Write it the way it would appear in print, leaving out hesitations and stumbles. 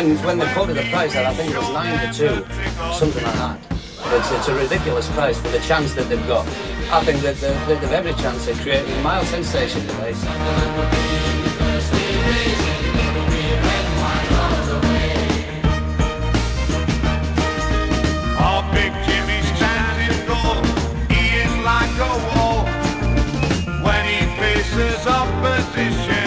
when they quoted the price, I think it was 9 to 2, something like that. It's a ridiculous price for the chance that they've got. I think that they've every chance of creating a mild sensation today. Our big Jimmy standing tall, he is like a wall. When he faces opposition,